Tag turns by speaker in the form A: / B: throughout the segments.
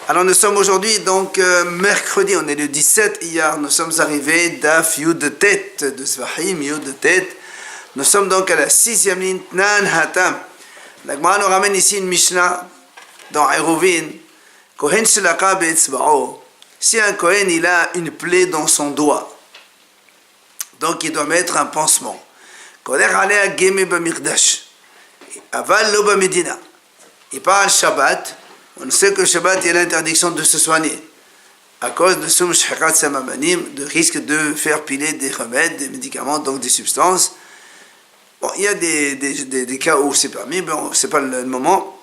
A: Alors nous sommes aujourd'hui donc mercredi, on est le 17, hier nous sommes arrivés d'Af Yud Tet de Svahim, Yud Tet. Nous sommes donc à la 6e ligne, Tnan Hatam. La Gemara nous ramène ici une Mishnah dans Eruvin. Kohen Shelaka Be'etzba'o. Si un Kohen il a une plaie dans son doigt, donc il doit mettre un pansement. Koder Alea Geme B'Mikdash. Aval Lo B'Medina. Il part à Shabbat. On sait que le Shabbat, il y a l'interdiction de se soigner à cause de Sum Shechat Samamanim, de risque de faire piler des remèdes, des médicaments, donc des substances. Bon, il y a des cas où c'est permis, bon, c'est pas le moment.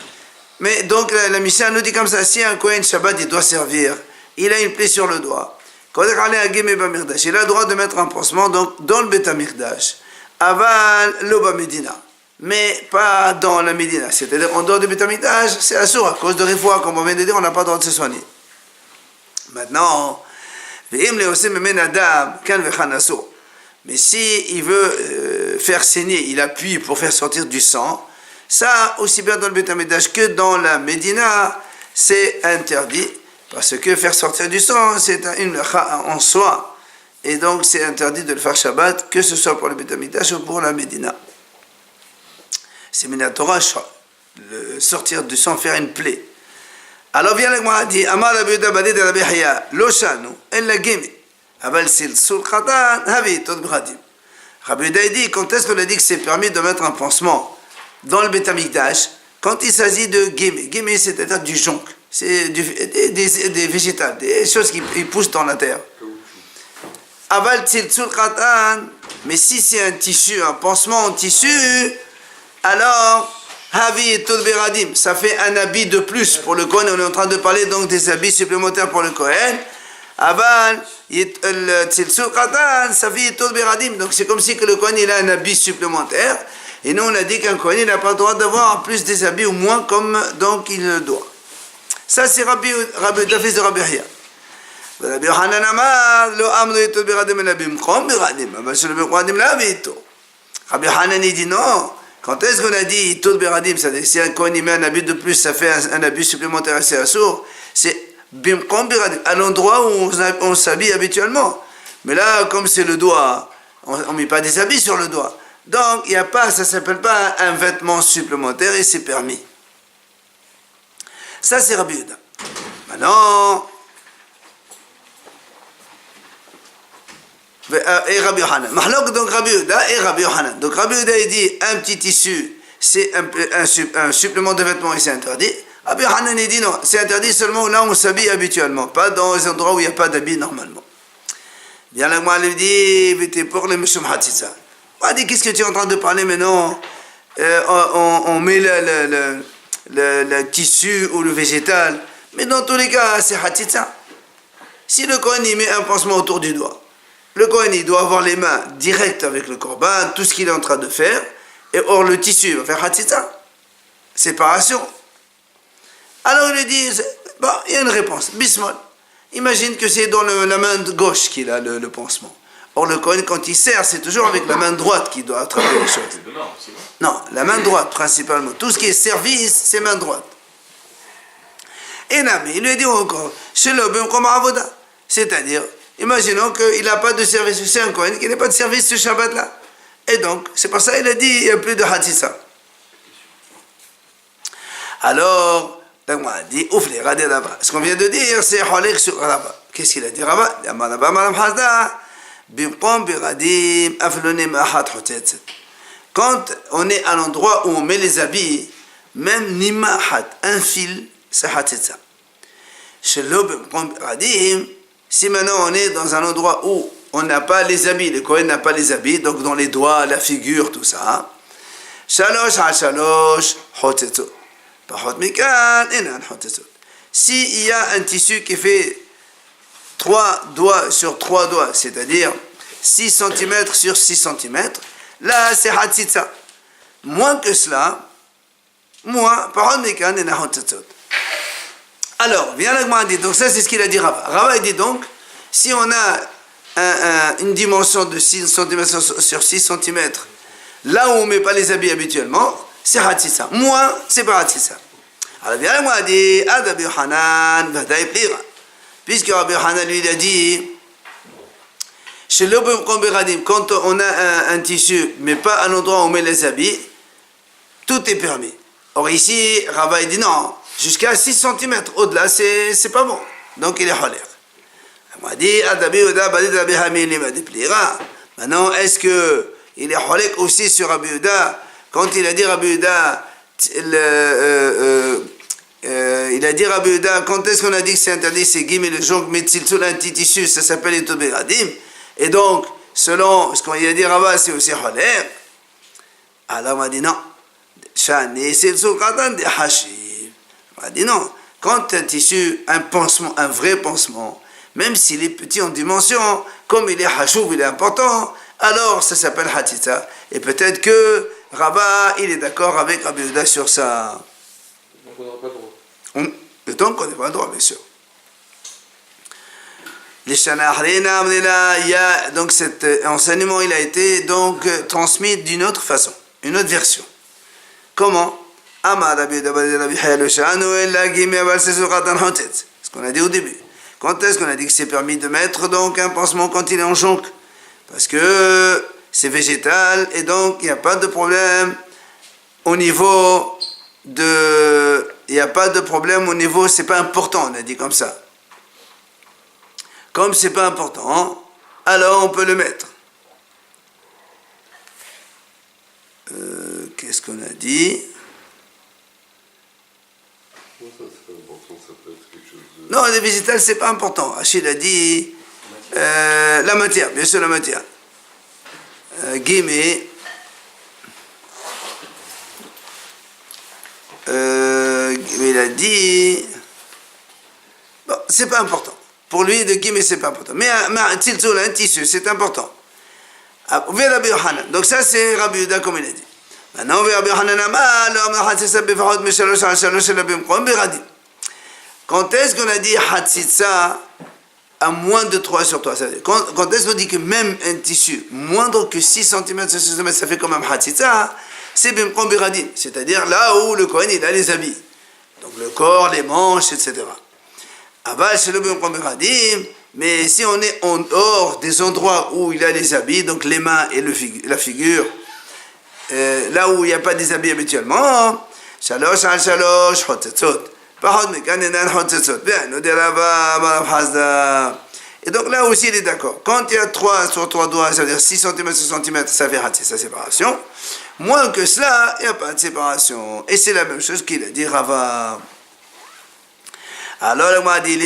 A: Mais donc la Mishnah nous dit comme ça, si un Kohen Shabbat, il doit servir, il a une plaie sur le doigt, il a le droit de mettre un pansement donc, dans le Bet HaMikdash, aval l'Oba Medina. Mais pas dans la Médina, c'est-à-dire en dehors du Bet HaMikdash, c'est assourd, à cause de Refoua, comme on vient de dire, on n'a pas le droit de se soigner. Maintenant, mais si il veut faire saigner, il appuie pour faire sortir du sang, ça, aussi bien dans le Bet HaMikdash que dans la Médina, c'est interdit, parce que faire sortir du sang, c'est une lacha en soi, et donc c'est interdit de le faire Shabbat, que ce soit pour le Bet HaMikdash ou pour la Médina. C'est Minatora, le sortir du sang, faire une plaie. Alors vient la Gemara dit, Amar Rabbi Yehuda Badid Rabbi Haya, Lo shanu, ella gemi, aval sil sul khatan, havi tot b'chadim. Rabbi Yehuda dit, quand est-ce qu'on a dit que c'est permis de mettre un pansement dans le Bet HaMikdash, quand il s'agit de gemi. Gemi, c'est-à-dire du jonc, c'est des végétales, des choses qui poussent dans la terre. Aval sil sul khatan, mais si c'est un tissu, un pansement en tissu, alors, Havi et Tod Beradim, ça fait un habit de plus pour le Kohen. On est en train de parler donc des habits supplémentaires pour le Kohen. Aval, Tzilsur Katan, ça fait Tod Beradim. Donc c'est comme si que le Kohen il a un habit supplémentaire. Et nous on a dit qu'un Kohen il n'a pas le droit d'avoir en plus des habits au moins comme donc il le doit. Ça c'est Rabbi David de Rabbi Hia. Rabbi Hanan Amar, Lo Amdo et Tod Beradim et Labim Krom Beradim. Aval Shelo Beradim Lavito. Rabbi Hanan il dit non. Quand est-ce qu'on a dit Tod Beradim, c'est-à-dire si un Kohen met un habit de plus, ça fait un habit supplémentaire assez assourd, c'est Bimkom Beradim, à l'endroit où on s'habille habituellement. Mais là, comme c'est le doigt, on ne met pas des habits sur le doigt. Donc, il n'y a pas, ça ne s'appelle pas un vêtement supplémentaire et c'est permis. Ça, c'est Rabbi Yehuda. Maintenant, et Rabbi Yohanan. Mahlok donc Rabbi Yehuda et Rabbi Yohanan. Donc Rabbi Yehuda il dit un petit tissu, c'est un supplément de vêtements et c'est interdit. Rabbi Yohanan il dit non, c'est interdit seulement là où on s'habille habituellement, pas dans les endroits où il n'y a pas d'habit normalement. Bien là, moi il dit, t'es pour les Meshum Hatzitza. Moi dit, qu'est-ce que tu es en train de parler maintenant? On met le tissu ou le végétal, mais dans tous les cas c'est Hatzitza. Si le Kohen il met un pansement autour du doigt, le Kohen, il doit avoir les mains directes avec le korban, tout ce qu'il est en train de faire, et or le tissu, il va faire hatzitza, séparation. Alors il lui dit, bon, il y a une réponse, bismol. Imagine que c'est dans la main gauche qu'il a le pansement. Or le Kohen, quand il sert, c'est toujours avec la main droite qu'il doit attraper les choses. Non, la main droite principalement. Tout ce qui est service, c'est main droite. Et Nami, il lui dit encore, c'est-à-dire, imaginons qu'il n'a pas de service, c'est un Kohen qui n'a pas de service ce Shabbat-là. Et donc, c'est pour ça qu'il a dit il n'y a plus de Hatzitza. Alors, Dagmar a dit ouf, les radis là-bas. Ce qu'on vient de dire, c'est Holek sur là-bas. Qu'est-ce qu'il a dit là-bas? Quand on est à l'endroit où on met les habits, même Nimahat, un fil, c'est Hatzitza. Si maintenant on est dans un endroit où on n'a pas les habits, le Kohen n'a pas les habits, donc dans les doigts, la figure, tout ça, Shalosh ha-shalosh hotetzot. Pachot mikan enan hotetzot. S'il y a un tissu qui fait 3 doigts sur 3 doigts, c'est-à-dire 6 cm sur 6 cm, là c'est hatzitza. Moins que cela, pachot mikan enan hotetzot. Alors, vient la Gemara dit, donc ça c'est ce qu'il a dit Rava. Rava dit donc, si on a une dimension de 6 cm sur 6 cm, là où on ne met pas les habits habituellement, c'est Hatzitza. Moins, c'est pas Hatzitza. Alors bien moi dit Rabbi Yochanan vadaï plira. Puisque Rabbi Yochanan lui il a dit chez l'obum komberadim, quand on a un tissu mais pas à l'endroit où on met les habits, tout est permis. Or ici Rava il dit non, jusqu'à 6 cm au-delà c'est pas bon. Donc il est holer. Moi dit Rabbi Yehuda badid Rabbi Hamil vadaï plira. Maintenant est-ce que il est holer aussi sur Rabbi Yehuda quand il a dit Rabbi Yehuda il a dit Rabbi Yehuda, quand est-ce qu'on a dit que c'est interdit, c'est Gim et le jonc, mais Tziltzul un petit tissu, ça s'appelle les Toberadim. Et donc, selon ce qu'on a dit Rava, c'est aussi Holer. Alors on m'a dit non. Shani Tziltzul Katan de Hashiv. On m'a dit non. Quand un tissu, un pansement, un vrai pansement, même s'il est petit en dimension, comme il est Hashouv, il est important, alors ça s'appelle Hatitza. Et peut-être que Rava, il est d'accord avec Rabbi Yehuda sur ça.
B: Donc on n'aura pas le droit.
A: Le temps qu'on n'a pas le droit, bien sûr. Donc cet enseignement, il a été donc transmis d'une autre façon, une autre version. Comment? Ce qu'on a dit au début. Quand est-ce qu'on a dit que c'est permis de mettre donc un pansement quand il est en jonc? Parce que c'est végétal et donc il n'y a pas de problème au niveau de... Il n'y a pas de problème au niveau, c'est pas important, on a dit comme ça. Comme c'est pas important, alors on peut le mettre. Qu'est-ce qu'on a dit?
C: Ça, c'est pas important, ça peut être quelque chose de...
A: Non, les végétales, c'est pas important. Achille a dit la matière, bien sûr la matière. Guillemets. Il a dit bon, c'est pas important. Pour lui, de guillemets, c'est pas important. Mais un tissu, c'est important. Donc ça, c'est Rabbi Yehuda comme il a dit. Maintenant, quand est-ce qu'on a dit Hatzitza à moins de 3 sur 3? Quand est-ce qu'on dit que même un tissu moindre que 6 cm sur 6 cm, ça fait comme un Hatzitza? C'est Bimkom Biradim, c'est-à-dire là où le Kohen il a les habits. Donc le corps, les manches, etc. Aval, c'est le Bimkom Biradim, mais si on est en dehors des endroits où il a les habits, donc les mains et la figure, là où il n'y a pas des habits habituellement, Shalosh al Shalosh, Hotetzot. Et donc là aussi il est d'accord. Quand il y a 3 sur 3 doigts, ça veut dire 6 cm sur cm, ça fait rater sa séparation. Moins que cela, il n'y a pas de séparation. Et c'est la même chose qu'il a dit Rava. Alors il m'a dit,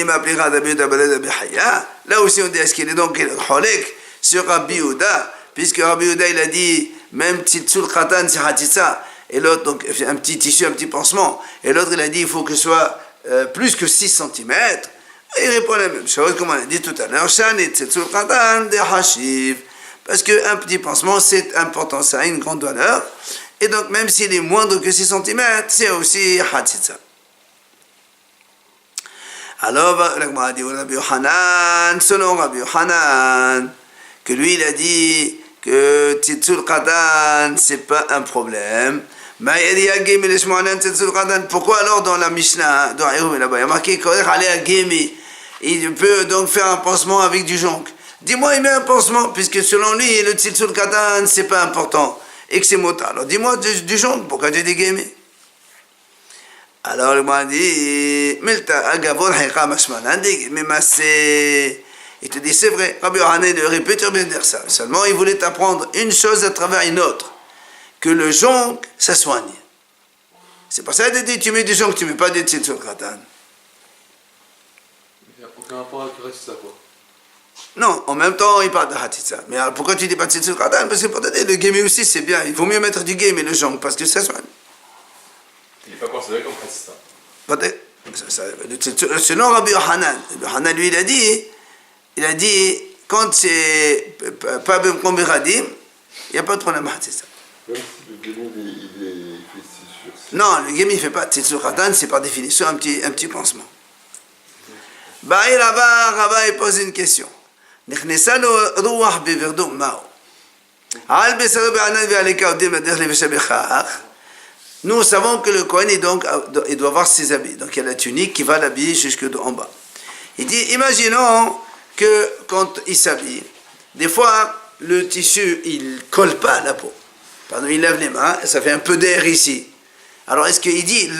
A: là aussi on dit, est-ce qu'il est donc Holek sur Rabbi Yehuda, puisque Rabbi Yehuda il a dit, même Tziltzul Khatan c'est Hatitza, et l'autre, donc un petit tissu, un petit pansement, et l'autre il a dit, il faut que ce soit plus que 6 cm. Il répond la même chose, comme on a dit tout à l'heure, Shani Tziltzul Khatan de Hashiv. Parce qu'un petit pansement, c'est important, ça a une grande valeur. Et donc, même s'il est moindre que 6 cm, c'est aussi Hatzitza. Alors, Rabbi Yochanan, selon Rabbi Yochanan, que lui, il a dit que Tziltzul Qatan, c'est pas un problème. Pourquoi alors dans la Mishnah, dans Ayub, là-bas, il y a marqué il peut donc faire un pansement avec du jonc. Dis-moi, il met un pansement, puisque selon lui, le Tziltzul Qatan, c'est pas important, et que c'est mota. Alors dis-moi du jonc, pourquoi tu dis guémé? Alors il m'a dit, Milta agavor haïqa mashmalan, mais massé. Il te dit, c'est vrai, Rabbi Yochanan aurait pu te dire ça. Seulement, il voulait t'apprendre une chose à travers une autre, que le jonc, ça soigne. C'est pour ça qu'il dit, tu mets du jonc, tu ne mets pas du Tziltzul Qatan.
B: Il n'y a aucun rapport avec le reste, ça quoi.
A: Non, en même temps, il parle de Hatitza. Mais alors, pourquoi tu dis pas de Tziltzul Qatan? Parce que pour te dire, le guémé aussi, c'est bien. Il vaut mieux mettre du guémé, le jonc, parce que ça soigne.
C: Il n'est pas considéré comme Hatitza.
A: Selon Rabbi Yochanan, lui, il a dit, quand c'est pas Bimkom Biradim, il n'y a pas de problème Hatitza.
C: Même si le guémé, il fait 6 sur 6.
A: Non, le guémé, il ne fait pas Tziltzul Qatan, c'est par définition un petit pansement. Rava, il pose une question. נכנסה לו רוח בוורדום, מהו? על בשרו בענן ועלי כעודים לדרך לבשה בכך, Nous savons que le Kohen, il doit avoir ses habits. Donc il y a la tunique qui va l'habiller jusque en bas. Il dit, imaginons que quand il s'habille, des fois, le tissu, il colle pas à la peau. Pardon, il lève les mains, ça fait un peu d'air ici. Alors est-ce qu'il dit,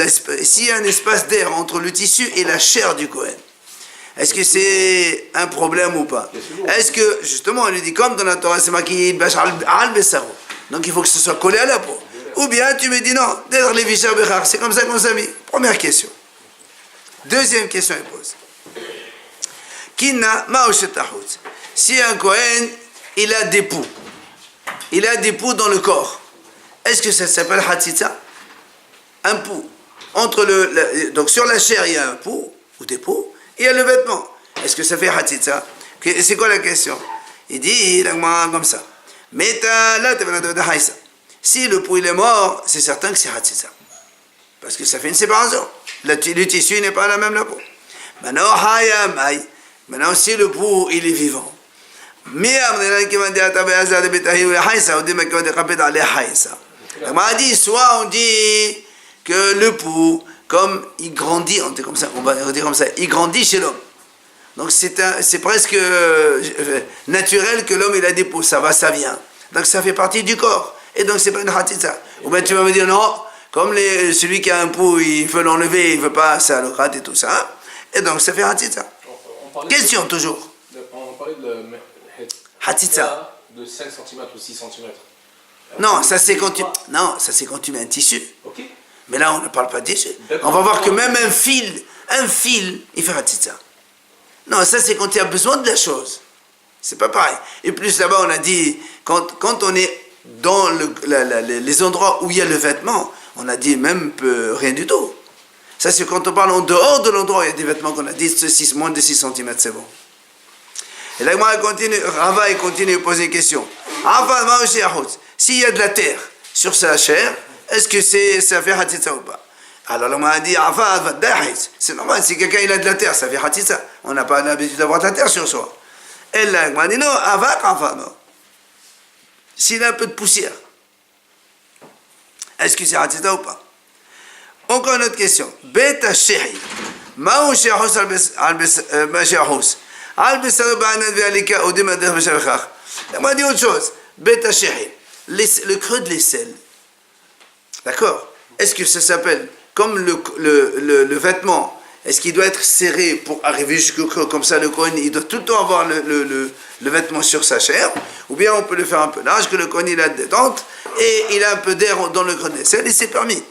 A: s'il y a un espace d'air entre le tissu et la chair du Kohen, est-ce que c'est un problème ou pas? Est-ce que, justement, on lui dit, comme dans la Torah, c'est marqué, donc il faut que ce soit collé à la peau. Ou bien tu me dis non, c'est comme ça qu'on s'habille. Première question. Deuxième question, il pose. Si un Kohen, il a des poux, dans le corps, est-ce que ça s'appelle Hatzitza? Un pouls. Donc sur la chair, il y a un pouls, ou des poux, et il y a le vêtement. Est-ce que ça fait Hatzitza? C'est quoi la question? Il dit, comme ça. Mais si le pouls il est mort, c'est certain que c'est Hatzitza. Parce que ça fait une séparation. Le tissu n'est pas la même la peau. Maintenant, si le pouls il est vivant, on dit, soit on dit que le pouls, comme il grandit, on dit comme ça, il grandit chez l'homme. Donc c'est presque naturel que l'homme il a des poux, ça va, ça vient. Donc ça fait partie du corps. Et donc c'est pas une Hatzitza. Ou bien tu vas me dire non, comme celui qui a un pouls, il veut l'enlever, il veut pas ça, le rat et tout ça. Et donc ça fait Hatzitza. Question toujours.
B: On parlait de
A: Hatzitza.
B: De 5 cm ou 6 cm.
A: Non, ça c'est quand tu mets un tissu.
B: Ok.
A: Mais là on ne parle pas de tissu. On va voir que même un fil, il fait Hatzitza. Non, ça c'est quand il y a besoin de la chose. C'est pas pareil. Et plus là-bas on a dit, quand on est dans les endroits où il y a le vêtement, on a dit même rien du tout. Ça c'est quand on parle en dehors de l'endroit où il y a des vêtements qu'on a dit moins de 6 cm, c'est bon. Et là, Rava continue à poser une question. S'il y a de la terre sur sa chair, est-ce que ça fait Hatzitza ou pas? Alors on m'a dit, c'est normal, si quelqu'un il a de la terre, ça fait Hatzitza. On n'a pas l'habitude d'avoir de la terre sur soi. Et là, on m'a dit, non, non. S'il a un peu de poussière, est-ce que c'est Hatzitza ou pas? Encore une autre question. Beta Shehi. Ma'u Shehus al-Beshahus. Al-Besar ba'anad ve'alika odim adher b'shavachach. On m'a dit autre chose. Beta Shehi. Le creux de l'aisselle. D'accord? Est-ce que ça s'appelle, comme le vêtement, est-ce qu'il doit être serré pour arriver jusqu'au creux, comme ça le Kohen, il doit tout le temps avoir le vêtement sur sa chair, ou bien on peut le faire un peu large, que le Kohen il a de détente, et il a un peu d'air dans le creux de l'aisselle, et c'est permis.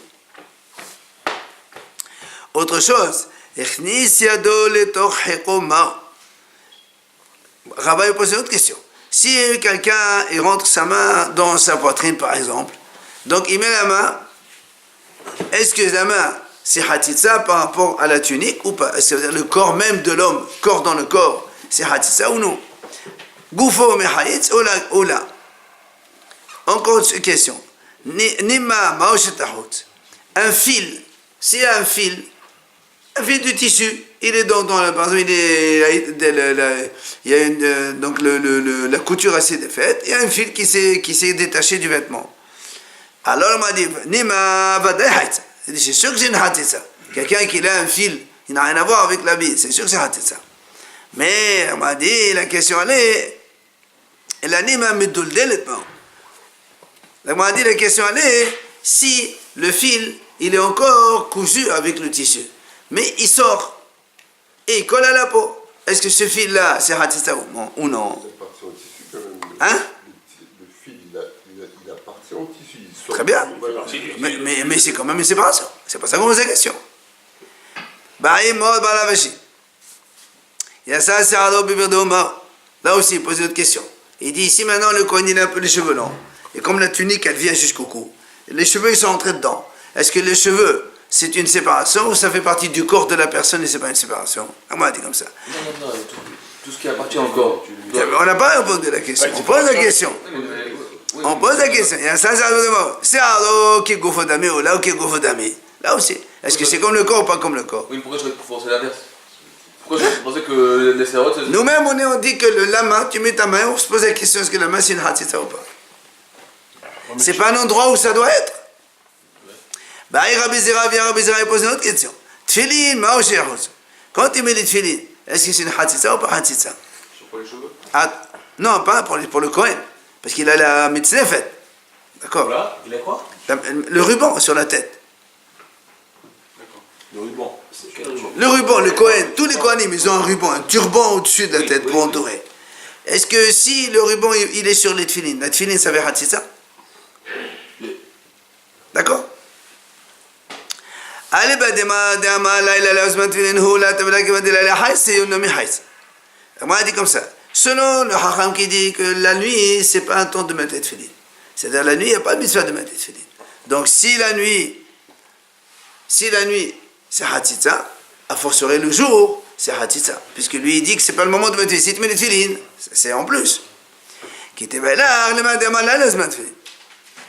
A: Autre chose, Rabbi pose une autre question. Si quelqu'un il rentre sa main dans sa poitrine par exemple, donc il met la main, est-ce que la main c'est Hatzitza par rapport à la tunique ou pas? Est-ce que le corps même de l'homme, corps dans le corps, c'est Hatzitza ou non? Goufo mehayitz ou là? Encore une question. Nima maoshetahut. Un fil, s'il y a un fil du tissu, il est dans par exemple, il y a donc la couture assez défaite, il y a un fil qui s'est détaché du vêtement. Alors on m'a dit, Nima vadayhat. C'est sûr que c'est une Hatzitza. Quelqu'un qui a un fil, il n'a rien à voir avec l'habit, c'est sûr que c'est Hatzitza. Mais on m'a dit, la question elle a Nima miduldeletman. On m'a dit, la question si le fil, il est encore cousu avec le tissu. Mais il sort et il colle à la peau. Est-ce que ce fil-là, c'est Hatzitza ou non?
C: Il appartient au tissu quand même.
A: Hein?
C: Le fil, il appartient au tissu. Il sort.
A: Très bien. Mais c'est quand même une séparation. C'est pas ça qu'on pose la question. Là aussi, il pose une autre question. Il dit, ici maintenant, le Kohen, il a un peu les cheveux longs. Et comme la tunique, elle vient jusqu'au cou. Les cheveux, ils sont entrés dedans. Est-ce que les cheveux, c'est une séparation ou ça fait partie du corps de la personne et c'est pas une séparation? On m'a dit comme ça.
B: Non, tout ce qui appartient au corps.
A: On n'a pas répondu à la question. On pose la question. On pose la question. Il y a un sacerdoce. C'est alors qui est Gofodami ou là qui est Gofodami. Là aussi. Est-ce que c'est comme le corps ou pas comme le corps?
B: Oui, pourquoi je vais forcer l'inverse? Pourquoi je pensais que les sérotes...
A: Nous-mêmes, on dit que la main, tu mets ta main, on se pose la question est-ce que la main c'est une Hatzitza ou pas? C'est pas un endroit où ça doit être. Rabbi Zera vient, Rabbi Zera pose une autre question. Tfilin, Maoshi Yahuz. Quand tu mets les tfilin, est-ce que c'est une hatitza ou pas hatitza?
B: Sur pour les cheveux.
A: Non, pas pour le Kohen, parce qu'il a la mitzvah faite. D'accord?
B: Voilà, il a quoi?
A: Le ruban sur la tête.
B: D'accord. Le ruban. C'est quel ruban?
A: Le ruban, le Kohen, tous les Kohanim, ils ont un ruban, un turban au-dessus de la tête pour entourer. Est-ce que si le ruban il est sur les tfilin, la tfilin ça veut hatitza? D'accord? Allez, on a dit comme ça. Selon le Hacham qui dit que la nuit, c'est pas un temps de mettre les tfilin. C'est-à-dire la nuit, il n'y a pas de mitzvah de mettre les tfilin. Donc si la nuit, c'est hatitza, a fortiori le jour, c'est hatitza. Puisque lui, il dit que c'est pas le moment de mettre les tfilin. Si tu mets les tfilin, c'est en plus.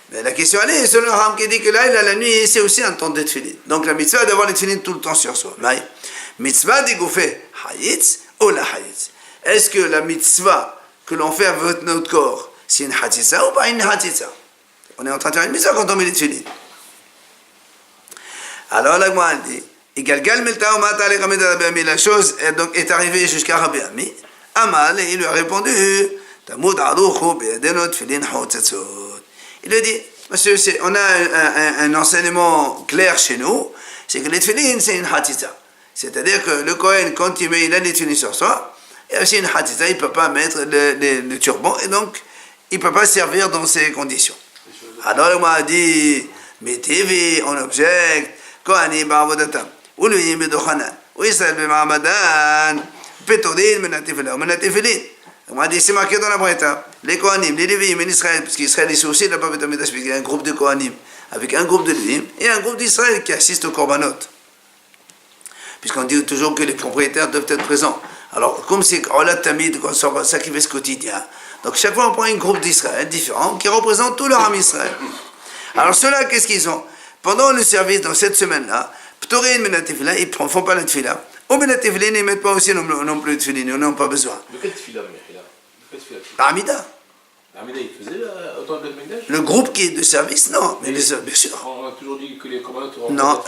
A: Mais la question elle est, selon le Hacham qui dit que là, la nuit, c'est aussi un temps de tfilin. Donc la mitzvah d'avoir les tfilin tout le temps sur soi. Mitzvah de goufé hayitz ou la hayitz. Est-ce que la mitzvah que l'on fait avec notre corps, c'est une hatitza ou pas une hatitza? On est en train de faire une mitzvah quand on met les tfilin. Alors la Gemara dit, la chose est arrivée jusqu'à Rabbi Ami. Amal, et il lui a répondu, il a dit, monsieur, on a un enseignement clair chez nous, c'est que les tfilin, c'est une hatitza. C'est-à-dire que le Kohen, quand il a les tfilin sur soi, il y a aussi une hatitza, il ne peut pas mettre le turban, et donc, il ne peut pas servir dans ces conditions. Alors, il m'a dit, mais TV, on objecte, Kohani ba'avodatam, ou lui bedochanan, ou Israël b'ma'amadan, petorin menatefilin, ou menatefilin. On m'a dit, c'est marqué dans la Braïta, les Kohanim, les Lévi'im en Israël, parce qu'Israël est aussi là-bas, parce qu'il y a un groupe de Kohanim, avec un groupe de Lévi'im, et un groupe d'Israël qui assiste au korbanot. Puisqu'on dit toujours que les propriétaires doivent être présents. Alors, comme c'est Olat Tamid, un sacrifice quotidien, donc chaque fois on prend un groupe d'Israël différent qui représente tout leur âme Israël. Alors ceux-là, qu'est-ce qu'ils ont? Pendant le service, dans cette semaine-là, Ptorin Menatefila, ils ne font pas la tefila. Ou Menatefila, ils ne mettent pas aussi non plus de tefila, ils n'en ont pas besoin.
B: De quelle tefila, Mechila?
A: L'Amida.
B: L'Amida, il faisait autant de Beth
A: Le groupe qui est de service, non, mais bien sûr.
B: On a toujours dit que les commandants...
A: Non,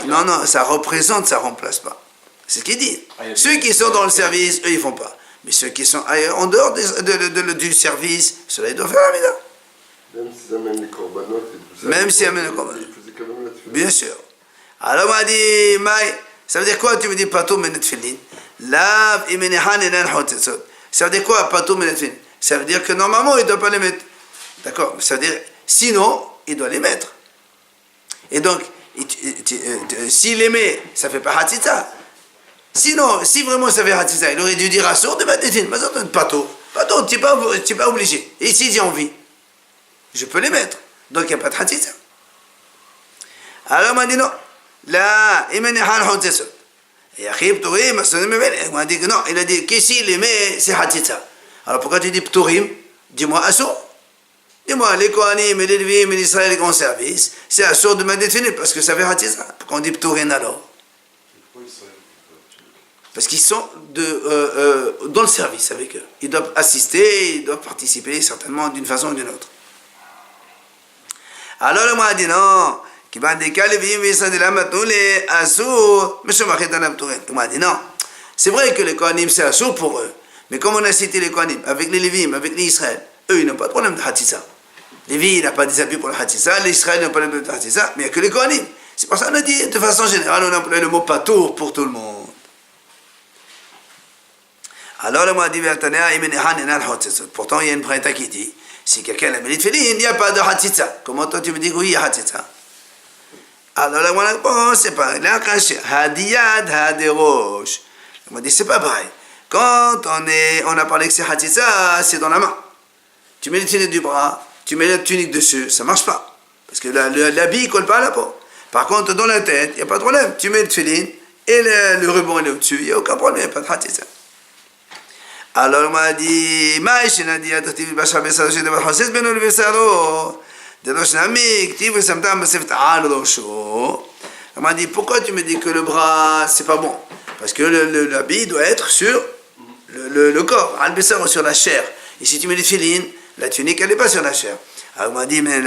A: ça représente, ça ne remplace pas. C'est ce qu'il dit. Ceux qui sont dans le service, eux, ils ne font pas. Mais ceux qui sont en dehors du service, ceux-là, ils doivent faire l'Amida.
C: Même s'ils amènent les corbanotes et tout ça.
A: Même s'ils amènent les corbanotes.
C: Ils faisaient quand même la tefila.
A: Bien sûr. Alors on m'a dit, Maï, ça veut dire quoi? Tu me dis patou menet filin? Lav imenehan enan hotetzot. Ça veut dire quoi patou menet filin? Ça veut dire que normalement il ne doit pas les mettre. D'accord? Ça veut dire, sinon, il doit les mettre. Et donc, s'il les met, ça ne fait pas hatitza. Sinon, si vraiment ça fait hatitza, il aurait dû dire à sourd de mettre des films. Mais ça donne patou. Patou, tu n'es pas obligé. Et si j'ai envie, je peux les mettre. Donc il n'y a pas de hatitza. Alors on m'a dit non. Là, il m'a dit on m'a dit que non, il a dit que s'il les met, c'est hatitza. Alors pourquoi tu dis pturim? Dis-moi assour. Dis-moi, les Kohanim et les Lévi'im et l'Israël, les grands services, c'est assour de mettre des tefilin parce que ça fait hatitza. Pourquoi on dit pturim alors? Parce qu'ils sont dans le service avec eux. Ils doivent assister, ils doivent participer certainement d'une façon ou d'une autre. Alors on m'a dit non. On m'a dit non, c'est vrai que les Kohanim c'est assour pour eux, mais comme on a cité les Kohanim, avec les Lévi'im, avec les Israël, eux ils n'ont pas de problème de hatitza. Les Lévi'im n'ont pas des appuis pour le hatitza, les Israël n'ont pas de problème de hatitza, mais il n'y a que les Kohanim. C'est pour ça qu'on a dit, de façon générale, on a employé le mot patour pour tout le monde. Alors on m'a dit, pourtant il y a une braïta qui dit, si quelqu'un a mis les tefilin, il n'y a pas de hatitza. Comment toi tu me dis que oui, il y a hatitza? Alors la réponse, c'est pas la caché. Hadiyad haderosh. On m'a dit, c'est pas pareil. Quand on a parlé que c'est hatitza, c'est dans la main. Tu mets les tuniques du bras, tu mets la tunique dessus, ça marche pas. Parce que l'habit ne colle pas à la peau. Par contre, dans la tête, il n'y a pas de problème. Tu mets le tefilin et le ruban est au-dessus, il n'y a aucun problème, il n'y a pas de hatitza. Alors on m'a dit, on m'a dit, pourquoi tu me dis que le bras, c'est pas bon? Parce que l'habit doit être sur le corps, al-bessar, sur la chair. Et si tu mets les filines, la tunique, elle n'est pas sur la chair. Alors on m'a dit, mais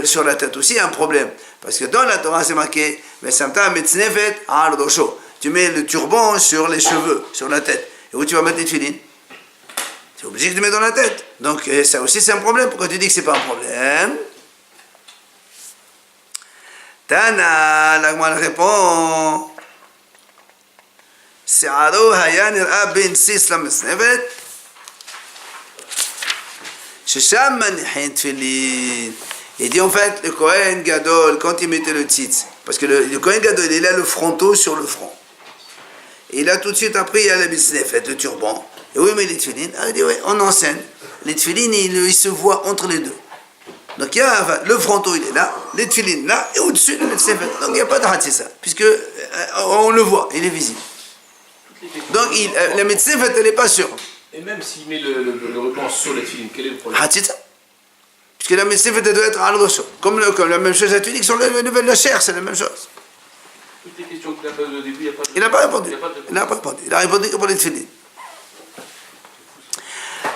A: sur la tête aussi, il y a un problème. Parce que dans la Torah, c'est marqué, tu mets le turban sur les cheveux, sur la tête. Et où tu vas mettre les tefilines? C'est obligé de le mettre dans la tête. Donc ça aussi c'est un problème. Pourquoi tu dis que c'est pas un problème? Tana, la Gemara répond, Se'aro haya nir'a ben sis lemesnevet, shesham manihin tefilin. Il dit en fait, le Kohen Gadol, quand il mettait le tzitz, parce que le Kohen Gadol, il a le fronteau sur le front. Et là, tout de suite, après, il y a la bisnefet, le turban. Et oui, mais les tefilines, il dit, oui, on enseigne. Les tefilines, ils se voient entre les deux. Donc, il y a le fronteau, il est là, les tefilines là, et au-dessus, le bisnefet. Donc, il n'y a pas de hatzissa, puisque on le voit, il est visible. Donc, la bisnefet, elle n'est pas sûre.
B: Et même s'il met le ruban sur les tefilines, quel est le problème?
A: Hatzissa. Puisque la bisnefet, elle doit être à l'autre. Comme la même chose, la tunique sur le niveau de la chair, c'est la même chose.
B: Toutes les questions qu'il a posées au début, il n'y a pas de...
A: Il n'a pas répondu. Il a répondu que pour les tefilines.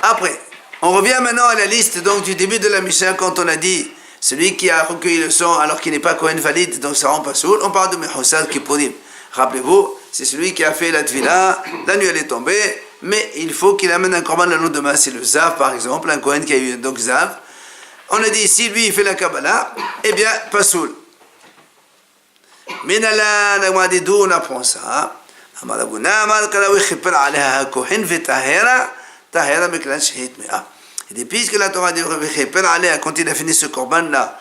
A: Après, on revient maintenant à la liste donc, du début de la Mishnah quand on a dit celui qui a recueilli le sang alors qu'il n'est pas Kohen valide, donc ça rend pas soul. On parle de Mechoussad Kippurim. Rappelez-vous, c'est celui qui a fait la Tvila, la nuit elle est tombée, mais il faut qu'il amène un korban le lendemain. C'est le Zav par exemple, un Kohen qui a eu donc Zav. On a dit si lui il fait la Kabbalah, eh bien pas soul. Mais là, on apprend ça. Et depuis que la Torah dit quand il a fini ce korban là,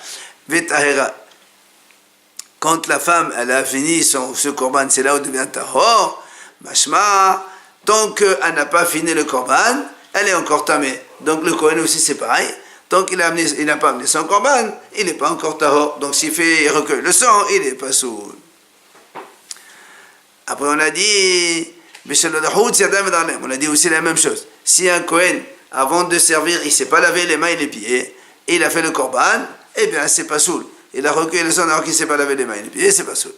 A: quand la femme elle a fini ce korban, c'est là où elle devient tahor. Mashma, tant qu'elle n'a pas fini le korban, elle est encore tamée. Donc le Kohen aussi c'est pareil. Tant qu'il n'a pas amené son korban, il n'est pas encore tahor. Donc s'il recueille le sang, il n'est pas sourd. Après on a dit, on a dit aussi la même chose. Si un Kohen, avant de servir, il ne s'est pas lavé les mains et les pieds, et il a fait le korban, eh bien c'est pas soul. Il a recueilli le sang alors qu'il ne s'est pas lavé les mains et les pieds, c'est pas soul.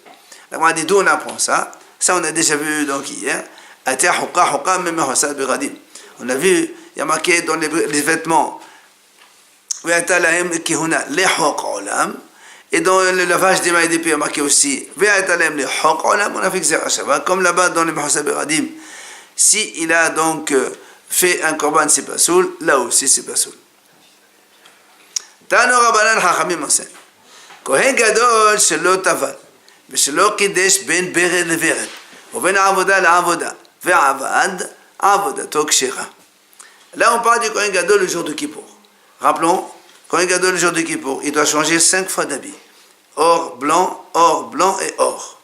A: Là on a dit d'où on apprend ça. Ça on a déjà vu donc hier. On a vu, il y a marqué dans les vêtements. Et dans le lavage des mains et des pieds, il y a marqué aussi on a fait que comme là-bas dans les Mechoussad Beradim, si il a donc fait un korban c'est pas soul, là aussi c'est pas soul. Tano Rabbanan Chachamim enseigne Kohen Gadol shelo taval ושלא קידש בין ברד לברד ובין העבודה לעבודה ועבד עבודתו כשרה. Là on parle du Kohen Gadol le jour de Kippour. Rappelons, Kohen Gadol le jour de Kippour, il doit changer 5 fois d'habit. Or, blanc et or.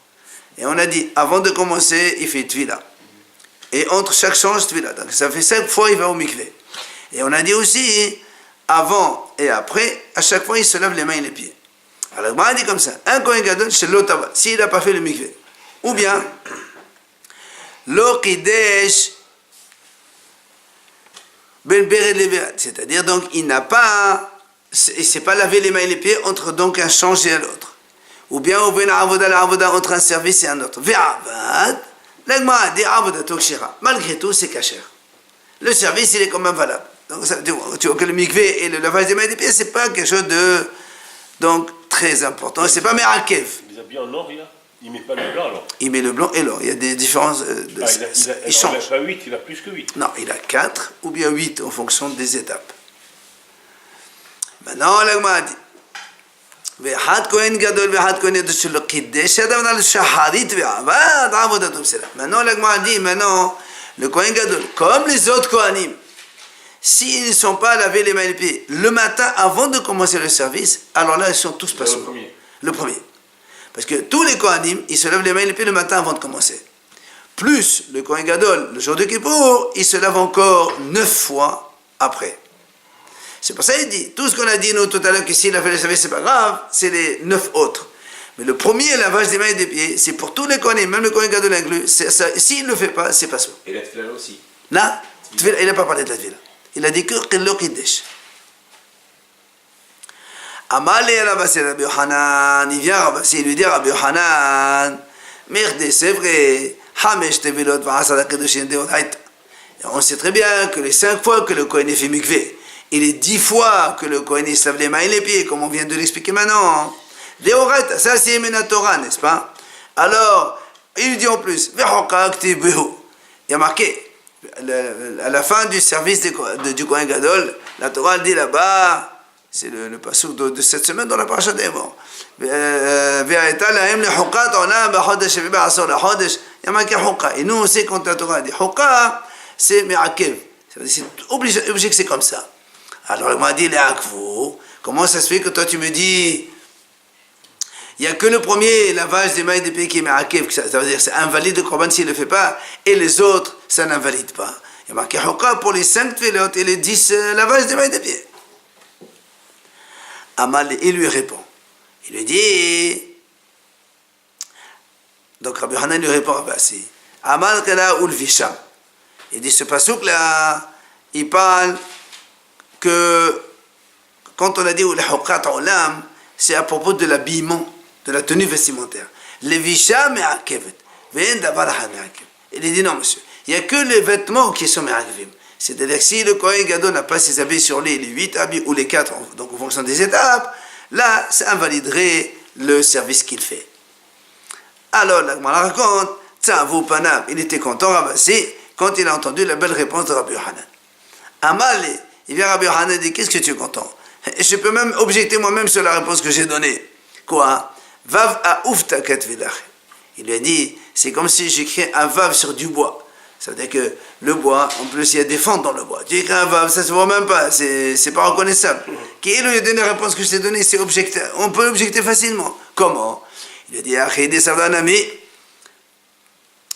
A: Et on a dit, avant de commencer, il fait tvila. Et entre chaque change, tvila. Donc ça fait 5 fois, il va au mikvé. Et on a dit aussi, avant et après, à chaque fois, il se lave les mains et les pieds. Alors, on a dit comme ça, un Kohen Gadol, c'est l'otava, s'il n'a pas fait le mikvé. Ou bien, lo kidesh ben bered leverat, c'est-à-dire donc il ne s'est pas lavé les mains et les pieds entre donc un change et l'autre. Ou bien ou ben avoda la avoda entre un service et un autre. Ve'avad, l'agma dit avoda tokshira. Malgré tout, c'est kasher. Le service, il est quand même valable. Donc ça, tu vois que le mikvé et le lavage des mains et des pieds, c'est pas quelque chose de donc très important. C'est pas merakev.
D: Il a bien en or, il met pas le blanc alors.
A: Il met le blanc et l'or. Il y a des différences.
D: Il change. Il n'a pas 8, il a plus que 8.
A: Non, il a 4 ou bien 8 en fonction des étapes. Maintenant, l'agma dit ואחד כהן גדול ואחד כהן ידוע שלא קידש אדם על שחרית ועבד עבודתו בסדר. Maintenant, l'agma dit, maintenant, le Kohen Gadol, comme les autres Kohanim, s'ils ne sont pas lavés les mains et les pieds le matin avant de commencer le service, alors là, ils sont tous pas souvent. Le premier. Parce que tous les Kohanim, ils se lavent les mains et les pieds le matin avant de commencer. Plus le Kohen Gadol, le jour de Kippour, il se lave encore 9 fois après. C'est pour ça qu'il dit, tout ce qu'on a dit nous tout à l'heure, que s'il a fait le service, c'est pas grave, c'est les 9 autres. Mais le premier lavage des mains et des pieds, c'est pour tous les Kohanim, même le Kohen Gadol inclus. S'il ne le fait pas, c'est pas ça.
B: Et la Tfila aussi.
A: Là, il n'a pas parlé de la Tfila. Il a dit que Qillo Kiddesh. Amale Rabasi Rabbi Yohanan, il vient Rabasi, il lui dit Rabbi Yohanan, merde, c'est vrai, Hamesh Tevilot V'asada Kedushin Deodaita. On sait très bien que les 5 fois que le Kohen est fait mikvé, et les 10 fois que le Kohen se lave les mains et les pieds, comme on vient de l'expliquer maintenant, Deoraita, ça c'est Mena Torah, n'est-ce pas? Alors, il dit en plus, il y a marqué, à la fin du service du Kohen Gadol, la Torah dit là-bas, c'est le passouk de cette semaine dans la paracha des morts. Il y a marqué Hukka. Et nous on sait quand la Torah dit Hukka, c'est Me'akev. C'est obligé que c'est comme ça. Alors il m'a dit, comment ça se fait que toi tu me dis, il n'y a que le premier lavage des mailles des pieds qui est Me'akev, ça veut dire c'est invalide le Korban s'il ne le fait pas, et les autres, ça n'invalide pas. Il y a marqué Hukka pour les 5 tefilot et les 10 lavages des mailles des pieds. Amal, il lui répond. Il lui dit, donc Rabbi Hanan lui répond, Abassi, Amal Kala ou le Visham. Il dit, ce passouk là, il parle que, quand on a dit, le Hukkat Olam, c'est à propos de l'habillement, de la tenue vestimentaire. Le Visham est Akevet. Il dit, non monsieur, il n'y a que les vêtements qui sont Me'akevim. C'est-à-dire que si le Kohen Gadol n'a pas ses habits sur les 8 habits ou les 4, donc en fonction des étapes, là, ça invaliderait le service qu'il fait. Alors, la Gemara raconte, Tzavu Panam, il était content, Rabassi, quand il a entendu la belle réponse de Rabbi Hanan. Amal, il vient Rabbi Hanan et dit, qu'est-ce que tu es content? Et je peux même objecter moi-même sur la réponse que j'ai donnée. Quoi? Vav a oufta kat vidach. Il lui a dit, c'est comme si j'écris un vav sur du bois. Ça veut dire que le bois, en plus il y a des fentes dans le bois. Tu écris un vav, ça se voit même pas, c'est pas reconnaissable. Qui est lui donné la réponse que je t'ai donnée, c'est objecter. On peut objecter facilement. Comment? Il a dit, Achidi Savdanami,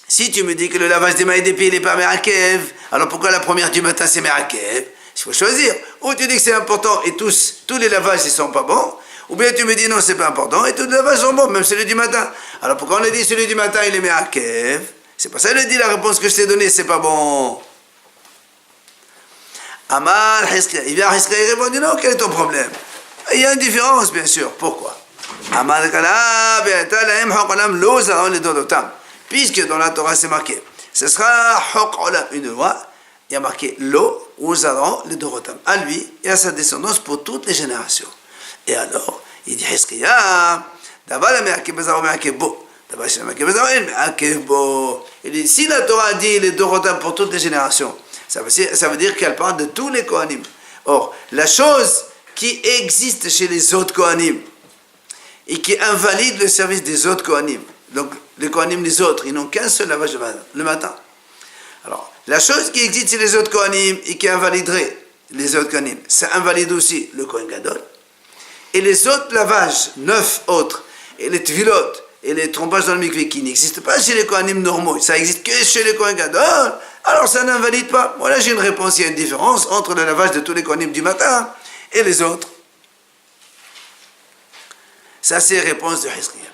A: si tu me dis que le lavage des mailles des pieds n'est pas Me'akev, alors pourquoi la première du matin c'est Me'akev? Il faut choisir. Ou tu dis que c'est important et tous les lavages ils sont pas bons, ou bien tu me dis non c'est pas important et tous les lavages sont bons, même celui du matin. Alors pourquoi on a dit celui du matin il est Me'akev? C'est pas ça, il a dit la réponse que je t'ai donnée, c'est pas bon. Amal Hiska, il vient à Hiska et répond, non, quel est ton problème? Il y a une différence, bien sûr. Pourquoi? Amal Kala, Be'ata, Hok'olam, Lo, Zaron, le Dodotam. Puisque dans la Torah c'est marqué, ce sera Hok'olam, une loi, il y a marqué Lo, ou Zaron, le Dodotam, à lui et à sa descendance pour toutes les générations. Et alors, il dit Hiska, Davala Me'akev, Zaron Me'akev, Bo. Il dit, si la Torah dit les Dorotam pour toutes les générations, ça veut dire qu'elle parle de tous les Kohanim. Or, la chose qui existe chez les autres Kohanim et qui invalide le service des autres Kohanim, donc les Kohanim les autres, ils n'ont qu'un seul lavage le matin. Alors, la chose qui existe chez les autres Kohanim et qui invaliderait les autres Kohanim, ça invalide aussi le Kohen Gadol. Et les autres lavages, 9 autres, et les Tvilot, et les trompages dans le mikvé qui n'existent pas chez les Kohanim normaux, ça existe que chez les Kohen Gadol, alors ça n'invalide pas. Voilà, j'ai une réponse, il y a une différence entre le lavage de tous les Kohanim du matin et les autres. Ça c'est la réponse de Hizkiya.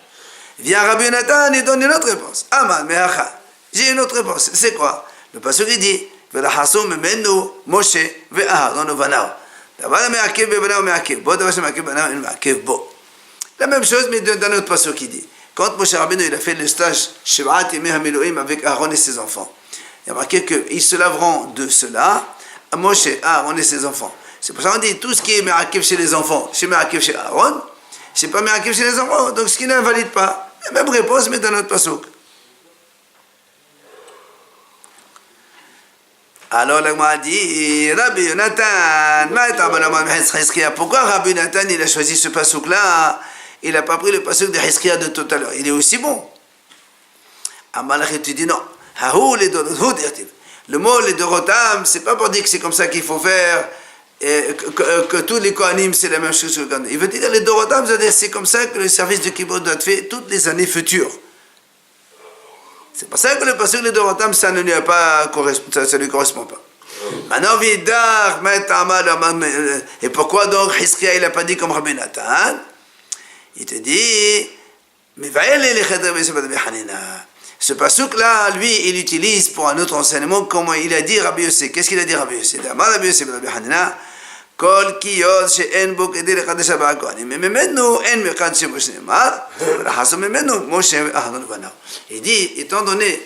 A: Vient Rabbi Nathan et donne une autre réponse. Aman me'acha. J'ai une autre réponse. C'est quoi? Le pasuk il dit, V'lachasou memenu Moshe ve'aharon uvanao. Davar me'akev be'vanao me'akev. Bo davar she'me'akev be'vanao me'akev bo. La même chose, mais dans notre pasuk il dit. Quand Moshe Rabbeinu il a fait le stage Shev'at Yemei HaMiluim avec Aaron et ses enfants, il y a marqué qu'ils se laveront de cela, Moshe, Aaron et ses enfants. C'est pour ça qu'on dit tout ce qui est Me'akev chez les enfants, c'est Me'akev chez Aaron, c'est pas Me'akev chez les enfants, donc ce qui n'invalide pas. La même réponse, mais dans notre pasuk. Alors la Gemara dit, Rabbi Yonatan, pourquoi Rabbi Yonatan il a choisi ce pasuk là? Il n'a pas pris le pasuk de Hizkiya de tout à l'heure. Il est aussi bon. Amalach, tu dis non. Le mot les Dorotam, c'est pas pour dire que c'est comme ça qu'il faut faire, que tous les Kohanim c'est la même chose que les Kohanim. Il veut dire les Dorotam, c'est comme ça que le service de Kibbutz doit être fait toutes les années futures. C'est pour ça que le pasuk les Dorotam, ça ne lui a pas ça lui correspond pas. Maintenant, et pourquoi donc Hizkiya il n'a pas dit comme Rabbi Nathan? Il te dit, mais ce pasuk là, lui, il utilise pour un autre enseignement, comment il a dit Rabbi Yossi. Qu'est-ce qu'il a dit Rabbi Yossi? Rabbi Yossi, Rabbi Hanina, Kol kiyod she'en bo kedi lechadash haba kohanim, memenu en mechad shemoshe nemar, rachaso memenu Moshe Aharon vanao. Il dit, étant donné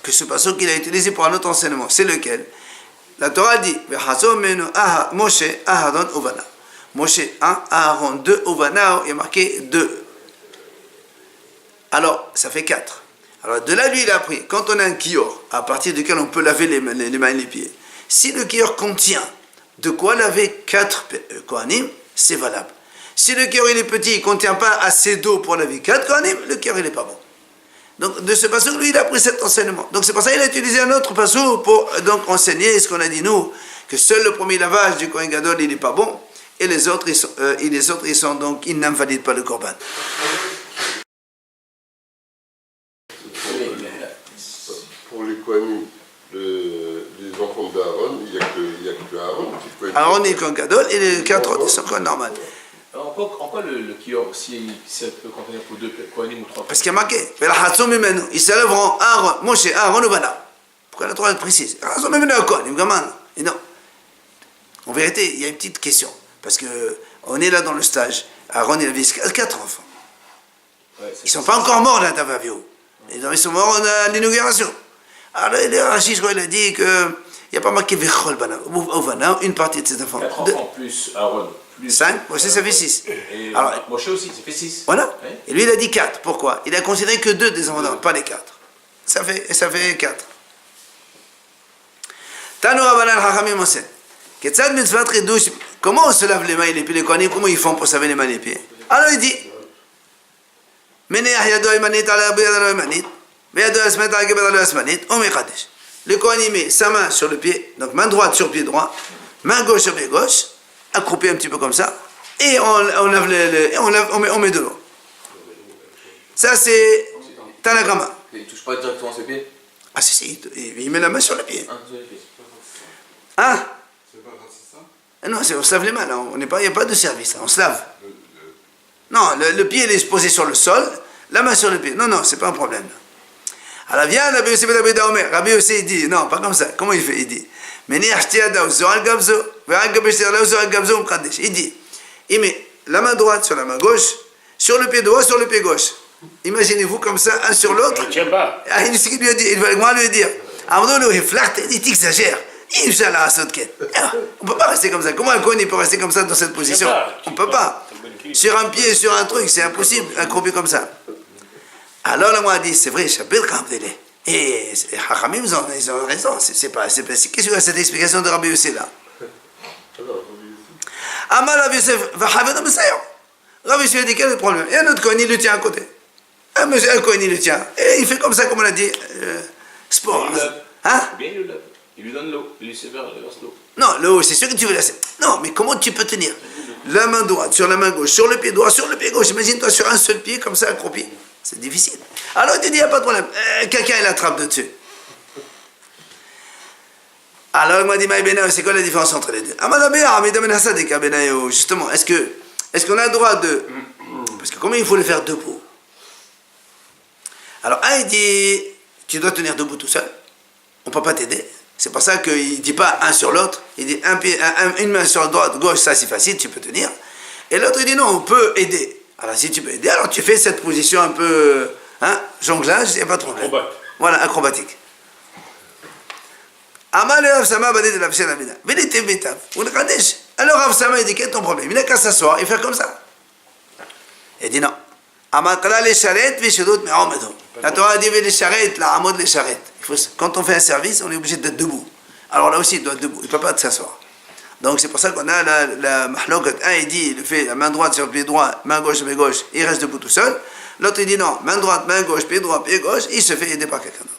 A: que ce pasuk qu'il a utilisé pour un autre enseignement, c'est lequel? La Torah dit, rachaso memenu Moshe Aharon vanao. Moshe 1, Aaron 2, Uvanao, il y a marqué 2. Alors, ça fait 4. Alors, de là, lui, il a appris, quand on a un kior, à partir duquel on peut laver les mains et les pieds, si le kior contient de quoi laver 4 kohanim, c'est valable. Si le kior, il est petit, il ne contient pas assez d'eau pour laver 4 kohanim, le kior, il n'est pas bon. Donc, de ce passage, lui, il a pris cet enseignement. Donc, c'est pour ça qu'il a utilisé un autre passage pour donc enseigner ce qu'on a dit, nous, que seul le premier lavage du Kohen Gadol, il n'est pas bon, et les autres, ils sont donc, ils n'invalident pas le korban.
C: Pour les Kohanim, les enfants d'Aaron, il n'y a que Aaron qui peut être...
A: Aaron est le Kohen Gadol, et les 4 autres, ils sont Kohen normal.
B: En quoi le kior, si ça peut contenir pour 2 kohanim ou 3
A: Parce qu'il y a marqué, ils s'élèveront Aaron, Moshe, Aaron ou Bana. Pourquoi la 3 précise? Et non. En vérité, il y a une petite question. Parce qu'on est là dans le stage. Aaron, il avait 4 enfants. Ouais, ils ne sont pas encore morts là, Tavavio. Ils sont morts à l'inauguration. Alors, Rachid, je crois, il a dit qu'il n'y a pas marqué Vechol Bana. Ou Bana, une partie de ces enfants.
B: 4 enfants plus Aaron.
A: 5, Moshe, ça fait 6.
B: Et alors, Moshe aussi, ça fait 6.
A: Voilà.
B: Ouais.
A: Et lui, il a dit 4. Pourquoi? Il a considéré que 2 des enfants, pas les 4. Ça fait 4. Tano Rabbanan Chachamim Mosen. Ketzad mitzvat chidush. Comment on se lave les mains et les pieds, les kohanim? Comment ils font pour se laver les mains et les pieds? Alors il dit, Meneach yado imanit ala biyado imanit, biyado asmet ala biyado asmanit, on mekadesh. Le kohanim met sa main sur le pied, donc main droite sur pied droit, main gauche sur pied gauche, accroupi un petit peu comme ça, et on lave on met de l'eau. Ça c'est Tanakama.
B: Il ne touche pas directement ses pieds?
A: Ah si, il met la main sur le pied.
B: Sur les pieds.
A: Hein?
C: C'est pas grâce à ça?
A: Non, on se lave les mains, là. Il n'y a pas de service, là. On se lave. Non, le pied il est posé sur le sol, la main sur le pied. Non, c'est pas un problème. Alors viens, Rabbi Yossi Ben Omer. Rabbi Yossi, il dit, non, pas comme ça. Comment il fait? Il dit, il dit, il met la main droite sur la main gauche, sur le pied droit, sur le pied gauche. Imaginez-vous comme ça, un sur l'autre.
D: Ne tient pas.
A: Ah, il lui a dit, il va lui dire, il t'exagère. On ne peut pas rester comme ça. Comment un Kohen peut rester comme ça dans cette position? On ne peut pas. Sur un pied, sur un truc, c'est impossible, accroupi comme ça. Alors le m'a dit, c'est vrai, Shabbat Kamdele. Et Hachamim, ils ont raison. Qu'est-ce que c'est cette explication de Rabbi Yosef là? Amar Rabbi Yosef, Vahaved Messayon. Rabbi Yosef a dit, quel est le problème? Et un autre Kohen, il le tient à côté. Un Kohen, il le tient. Et il fait comme ça, comme on a dit, sport. Hein?
B: Bien, il le lave. Il lui donne l'eau, il lui verse l'eau.
A: Non, l'eau, c'est sûr que tu veux laisser. Non, mais comment tu peux tenir? La main droite sur la main gauche, sur le pied droit, sur le pied gauche. Imagine-toi sur un seul pied, comme ça, accroupi. C'est difficile. Alors il te dit, il n'y a pas de problème. Quelqu'un, il attrape dessus. Alors il m'a dit, c'est quoi la différence entre les deux? Justement, est-ce qu'on a le droit de... Parce que comment il faut le faire debout? Alors un, il dit, tu dois tenir debout tout seul. On ne peut pas t'aider. C'est pour ça qu'il ne dit pas un sur l'autre. Il dit une main sur la droite, gauche, ça c'est facile, tu peux tenir. Et l'autre il dit non, on peut aider. Alors si tu peux aider, alors tu fais cette position un peu jonglage, il n'y a pas de problème.
D: Acrobate.
A: Voilà, acrobatique. Amal et Rav Sama badé de la Pshel Amina. Vélité Betav. Alors Rav Sama il dit quel est ton problème? Il n'a qu'à s'asseoir et faire comme ça. Il dit non. Amal kala les charrettes, vishudot me'omedo. La Torah dit les charrettes, la amod les charrettes. Quand on fait un service, on est obligé d'être debout. Alors là aussi, il doit être debout. Il ne peut pas s'asseoir. Donc c'est pour ça qu'on a la mahlokat. Un, il dit, il fait la main droite sur le pied droit, main gauche sur le pied gauche, il reste debout tout seul. L'autre, il dit non, main droite, main gauche, pied droit, pied gauche, il se fait aider par quelqu'un d'autre.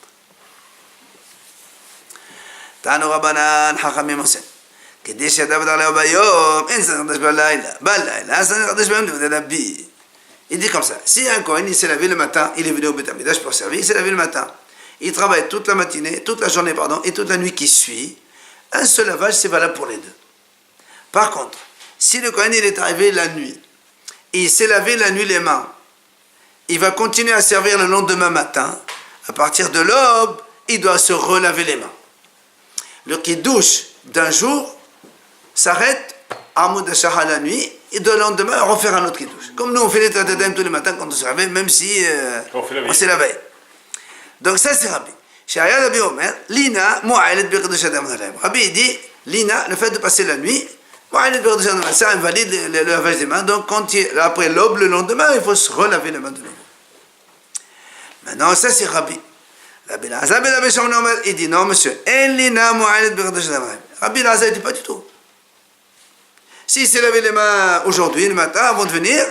A: Tano Rabbanan Chachamim Mosen. Kedesh yadav d'Aleh bayom, en s'en chadash balayla, balayla, s'en chadash bayom de Rabbi. Il dit comme ça, si un Kohen, il s'est lavé le matin, il est venu au Beth Amikdash pour servir, il s'est lavé le matin. Il travaille toute la matinée, toute la journée, et toute la nuit qui suit. Un seul lavage, c'est valable pour les deux. Par contre, si le Kohen il est arrivé la nuit, et il s'est lavé la nuit les mains, il va continuer à servir le lendemain matin. À partir de l'aube, il doit se relaver les mains. Le kiddush d'un jour s'arrête à Moud Shahar la nuit, et de lendemain, refaire un autre kiddush. Comme nous, on fait les tadadem tous les matins quand on se réveille, même si on s'est la veille. Donc ça c'est Rabbi. Shaya Rabbi Omer, Lina Mo'alet B'Kiddush Adam Halayim. Rabbi dit, Lina, le fait de passer la nuit, Ça invalide le lavage des mains. Donc, après l'aube, le lendemain, il faut se relaver les mains de nouveau. Maintenant, ça c'est Rabbi. Rabbi Lazar ben Rabbi Shimon il dit non, monsieur. Rabbi Lazar il dit pas du tout. S'il s'est lavé les mains aujourd'hui, le matin, avant de venir,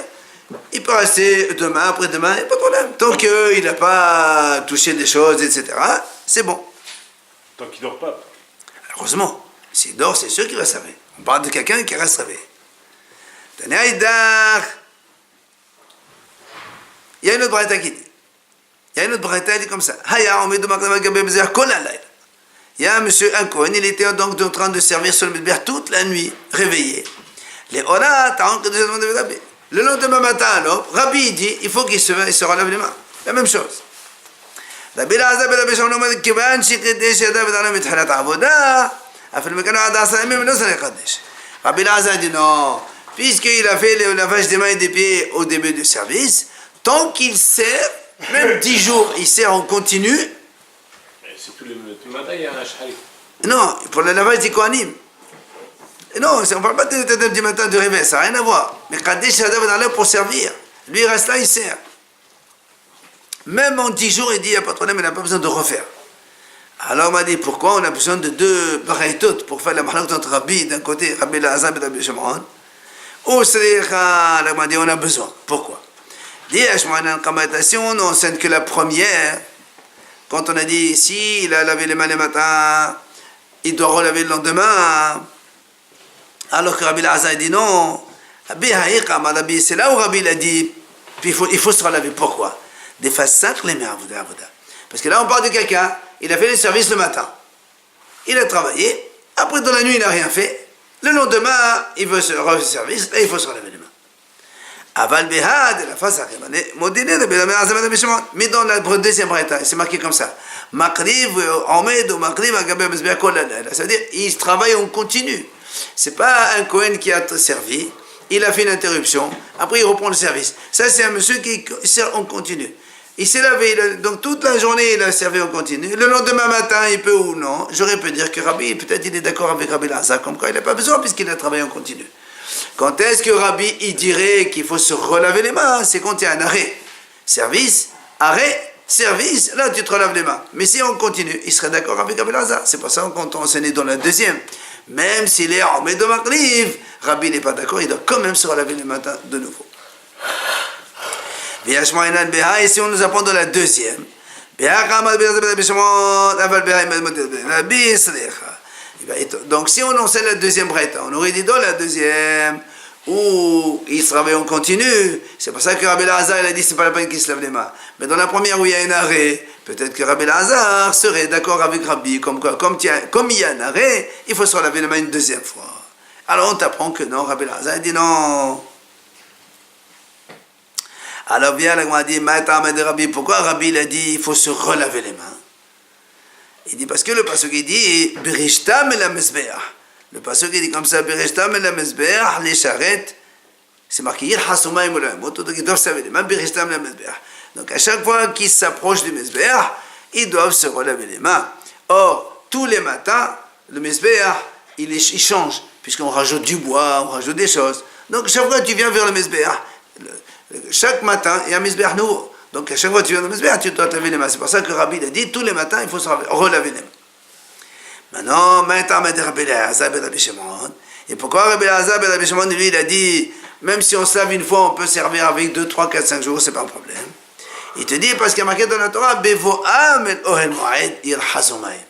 A: il peut rester demain, après-demain, il n'y a pas de problème. Tant qu'il n'a pas touché des choses, etc., c'est bon.
D: Tant qu'il ne dort pas.
A: Heureusement, s'il dort, c'est sûr qu'il va se laver. On parle de quelqu'un qui reste réveillé. Il y a une autre braïta qui dit. Il y a une autre braïta qui dit comme ça. Il y a un monsieur, un Kohen, il était donc en train de servir sur le Midbar toute la nuit, réveillé. Le lendemain matin, alors, Rabbi dit, il faut qu'il se relève les mains. La même chose. Rabbi Lazar ben Rabbi Shimon אומר, כיוון שקידש ידיו ודענו מתחילת העבודה, אפילו מכאן עד 10 ימים לא צריך לקדש. Rabbi Lazar dit non, puisqu'il a fait le lavage des mains et des pieds au début du service, tant qu'il sert, même 10 jours, il sert en continu.
B: C'est tout le matin, il y a un shahari.
A: Non, pour le lavage des Kohanim. Non, on ne parle pas du matin de réveil, ça n'a rien à voir. Mais Kadesh Yadav est pour servir. Lui, il reste là, il sert. Même en 10 jours, il dit, il n'y a pas de problème, il n'a pas besoin de refaire. Alors on m'a dit, pourquoi on a besoin de 2 braïtot pour faire la malheur entre Rabbi, d'un côté, Rabbi Lazar et Rabbi Shimon, ou Sricha, on m'a dit, on a besoin. Pourquoi? Dit, on enseigne que la première, quand on a dit, si il a lavé les mains le matin, il doit relaver le lendemain, alors que Rabbi Lazar dit non, c'est là où Rabbi a dit, puis il faut se relaver. Pourquoi? Des façades les mains. Parce que là on parle de quelqu'un, il a fait le service le matin, il a travaillé, après dans la nuit il n'a rien fait, le lendemain il veut se refaire le service, et il faut se relaver les mains. Aval behad, la face mais dans la deuxième braïta, c'est marqué comme ça. Makriv, Omed ou Makriv, c'est-à-dire il travaille en continu. C'est pas un Kohen qui a servi, il a fait une interruption, après il reprend le service. Ça c'est un monsieur qui sert en continu. Il s'est lavé, donc toute la journée il a servi en continu. Le lendemain matin il peut ou non. J'aurais pu dire que Rabbi, peut-être il est d'accord avec Rabbi Lazar, comme quoi il n'a pas besoin puisqu'il a travaillé en continu. Quand est-ce que Rabbi il dirait qu'il faut se relaver les mains? C'est quand il y a un arrêt. Service, arrêt, service, là tu te relaves les mains. Mais si on continue, il serait d'accord avec Rabbi Lazar. C'est pour ça qu'on enseigne dans la deuxième. Même s'il est en Médomakriv, Rabbi n'est pas d'accord, il doit quand même se relaver les mains de nouveau. Et si on nous apprend dans la deuxième, donc si on enseigne la deuxième braïta, on aurait dit dans la deuxième, où il se réveille en continu, c'est pour ça que Rabbi Lazar il a dit c'est pas la peine qu'il se lave les mains. Mais dans la première où il y a un arrêt, peut-être que Rabbi Lazar serait d'accord avec Rabbi, comme il y a un arrêt, il faut se laver les mains une deuxième fois. Alors on t'apprend que non, Rabbi Lazar il dit non. Alors vient la Gemara dit, Rabbi, pourquoi Rabbi il a dit il faut se relaver les mains? Il dit parce que le pasuk il dit Berishtam el hamezbeach. Le pasuk il dit comme ça Berishtam el hamezbeach les charrettes. C'est marqué Yirhasumayim ulayimot. Donc ils doivent se laver les mains Berishtam el hamezbeach. Donc à chaque fois qu'ils s'approchent du mezbeach, ils doivent se relaver les mains. Or tous les matins le mezbeach il change puisqu'on rajoute du bois, on rajoute des choses. Donc chaque fois que tu viens vers le mezbeach, chaque matin il y a un mezbeach nouveau. Donc à chaque fois que tu viens dans le mezbeach, tu dois te laver les mains. C'est pour ça que Rabbi a dit tous les matins il faut se relaver les mains. Maintenant, Rabbi Lazar ben Rabbi Shimon. Et pourquoi Rabbi Lazar ben Rabbi Shimon, lui, il a dit même si on se lave une fois, on peut servir avec 2, 3, 4, 5 jours, c'est pas un problème. Il te dit parce qu'il y a marqué dans la Torah Bevo'am el Ohel Moed Yirhasumayim.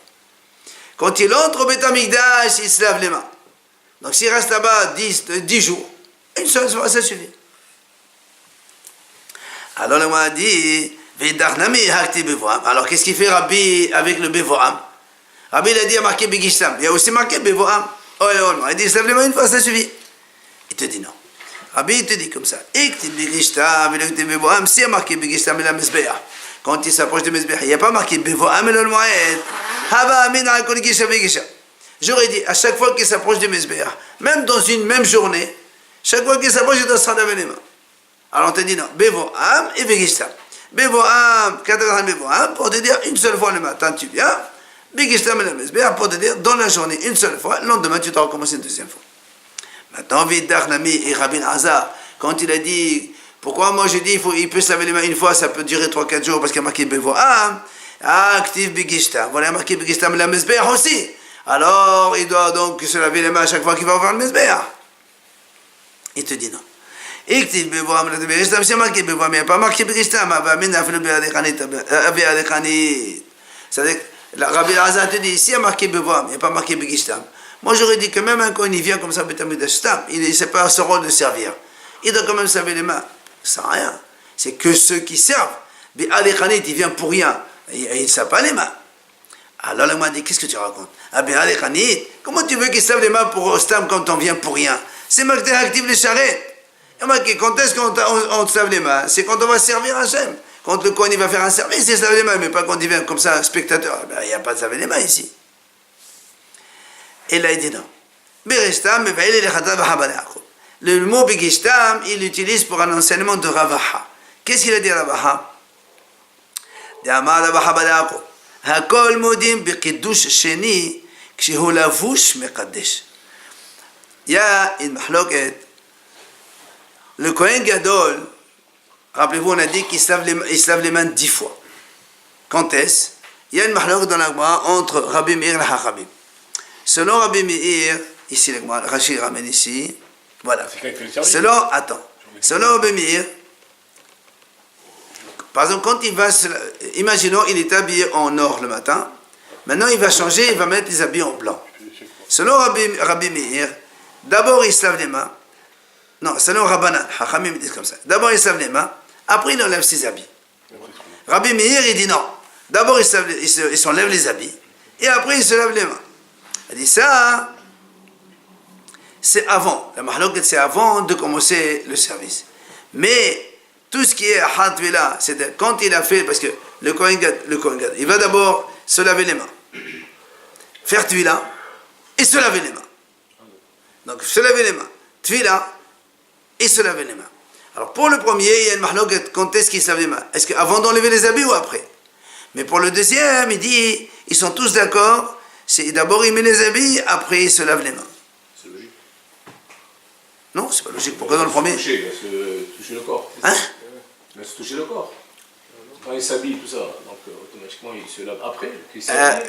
A: Quand il entre au Beth Amikdash, il se lave les mains. Donc s'il reste là-bas 10 jours, une seule fois, ça suffit. Alors le m'a dit, alors qu'est-ce qu'il fait Rabbi avec le Bevoam? Rabbi il a dit à marqué Begishtam, il y a aussi marqué Bevoam. Il dit, lève les mains une fois, ça suffit. Il te dit non. Rabbi il te dit comme ça, Begishtam, il a dit Bevoam, si il y a marqué Begishtam et la Mezbeah. Quand il s'approche de Mezbeah, il n'y a pas marqué Bevoam et le Moed. J'aurais dit, à chaque fois qu'il s'approche de Mezbeah, même dans une même journée, chaque fois qu'il s'approche, il doit se laver les mains. Alors on te dit non, Bevoam et Begishtam. Bevoam, Bevoam, pour te dire une seule fois le matin tu viens, Begishtam et la Mezbeah, pour te dire dans la journée une seule fois, le lendemain tu dois recommencer une deuxième fois. Maintenant, Vidar Nami et Rabbi Elazar, quand il a dit, pourquoi moi je dis, il peut se laver les mains une fois, ça peut durer 3-4 jours, parce qu'il y a marqué Bevoam, Actif Bigishtam, voilà, il y a marqué Bigishtam, la Mesbeach aussi. Alors, il doit donc se laver les mains à chaque fois qu'il va voir le Mesbeach. Il te dit non. Actif Bevoam, la Bigishtam, c'est marqué Bevoam, il n'y a pas marqué Bigishtam, c'est-à-dire que Rabbi Elazar te dit, ici il y a marqué Bevoam, il n'y a pas marqué Bigishtam. Moi j'aurais dit que même quand il vient comme ça, il ne sait pas son rôle de servir. Il doit quand même se laver les mains. Ça sert à rien. C'est que ceux qui servent. Mais Alekhanit, il vient pour rien. Il ne se lave pas les mains. Alors là, il m'a dit, qu'est-ce que tu racontes? Ah ben Alekhanit, comment tu veux qu'il se lave les mains pour Ostam quand on vient pour rien? C'est Makdeh active les charrettes. Quand est-ce qu'on se lave les mains? C'est quand on va servir Hachem. Quand le Kohen va faire un service, il se lave les mains, mais pas quand il vient comme ça, spectateur. Ben, il n'y a pas de se laver les mains ici. Et là, il dit non. Le mot Bigishtam, il l'utilise pour un enseignement de Ravaha. Qu'est-ce qu'il a dit Ravaha? Hakol modim bikiddush sheni kshehu lavush mekaddesh. Il y a une mahloket. Le Kohen Gadol, rappelez-vous, on a dit qu'il se lave les mains 10 fois. Quand est-ce? Il y a une mahloket dans la Gemara entre Rabbi Meir et la Hachamim. Selon Rabbi Meir, ici, Rachid ramène ici, voilà. Selon Rabbi Meir, par exemple, quand il va, imaginons, il est habillé en or le matin, maintenant il va changer, il va mettre les habits en blanc. Selon Rabbi Meir, d'abord il se lave les mains, non, selon Rabbanan, Hachamim disent comme ça, d'abord il se lave les mains, après il enlève ses habits. Rabbi Meir, il dit non, d'abord il s'enlève les habits, et après il se lave les mains. Il dit ça, c'est avant. La mahloket, c'est avant de commencer le service. Mais tout ce qui est hatvila, c'est quand il a fait, parce que le Kohen Gadol, il va d'abord se laver les mains, faire tvila et se laver les mains. Donc se laver les mains, tvila et se laver les mains. Alors pour le premier, il y a une mahloket, quand est-ce qu'il se lave les mains? Est-ce qu'avant d'enlever les habits ou après? Mais pour le deuxième, il dit, ils sont tous d'accord. C'est d'abord il met les habits, après il se lave les mains.
B: C'est logique.
A: Non, c'est pas logique. Pourquoi dans le premier?
B: Toucher le corps.
A: Hein?
B: Il va se toucher le corps. Quand il s'habille, tout ça, donc automatiquement il se lave après.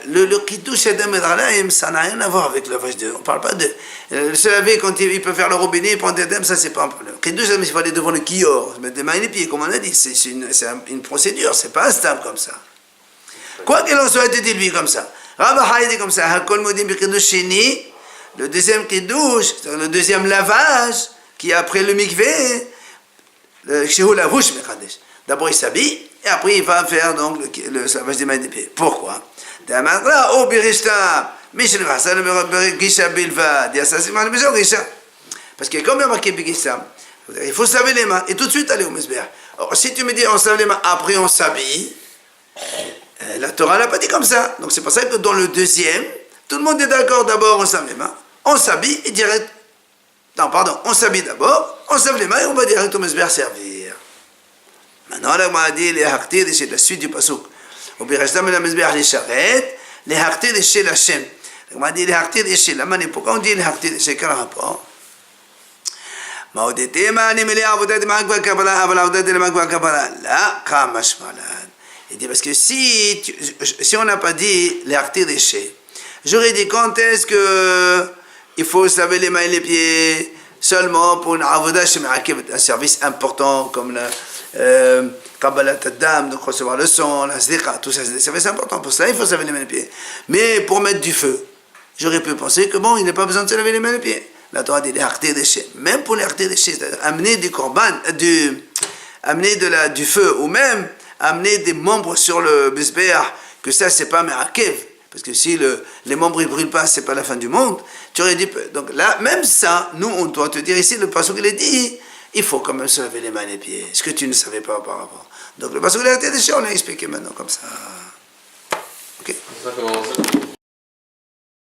A: Le Kiddush Edem Edralaim, ça n'a rien à voir avec le lavage de. On ne parle pas de. Se laver quand il peut faire le robinet, prendre Edem, ça c'est pas un problème. Kiddush Edem, il faut aller devant le kior, mettre les mains et les pieds, comme on a dit. C'est une procédure, c'est pas stable comme ça. Quoi qu'il en soit, il dit lui comme ça. Rabbi dit comme ça, Hakol Modim Bikiddush Sheni, le deuxième Kiddush, le deuxième lavage, qui est après le mikveh, le Kshehu Lavush Mekadesh. D'abord il s'habille, et après il va faire donc le lavage des mains et des pieds. Pourquoi? Parce que comme il y a marqué Bigishtam, il faut se laver les mains et tout de suite aller au Mesbeach. Alors si tu me dis on se lave les mains, après on s'habille, la Torah n'a pas dit comme ça. Donc c'est pour ça que dans le deuxième, tout le monde est d'accord, d'abord on se lave les mains, on s'habille et direct. Non, pardon, on s'habille d'abord, on se lave les mains et on va direct au Mesbeach servir. Maintenant, là, on a dit les haktir, c'est la suite du pasuk. Au Birashtam, la Mesbeach les charrettes, les haktir, chez la Shem. On a dit les haktir, chez la Mané. Pourquoi on dit les haktir, chez quel rapport? Il dit parce que si on n'a pas dit les haktir, chez, j'aurais dit quand est-ce que il faut se laver les mains et les pieds seulement pour une avodah un service important comme la Kabbalat Adam, donc recevoir le son, la Sdika, tout ça c'est des services importants. Pour cela, il faut se laver les mains et les pieds. Mais pour mettre du feu, j'aurais pu penser que bon, il n'est pas besoin de se laver les mains et les pieds. La Torah dit les hartés déchets. Même pour les hartés déchets, c'est-à-dire amener du korban, amener du feu, ou même amener des membres sur le Misbeach, que ça c'est pas Merakev. Parce que si les membres ne brûlent pas, c'est pas la fin du monde. Tu aurais dit, donc là, même ça, nous, on doit te dire ici, le passage qu'il a dit, il faut quand même se laver les mains et les pieds. Ce que tu ne savais pas auparavant. Donc le passage qu'il a dit, on l'a expliqué maintenant comme ça. Ok.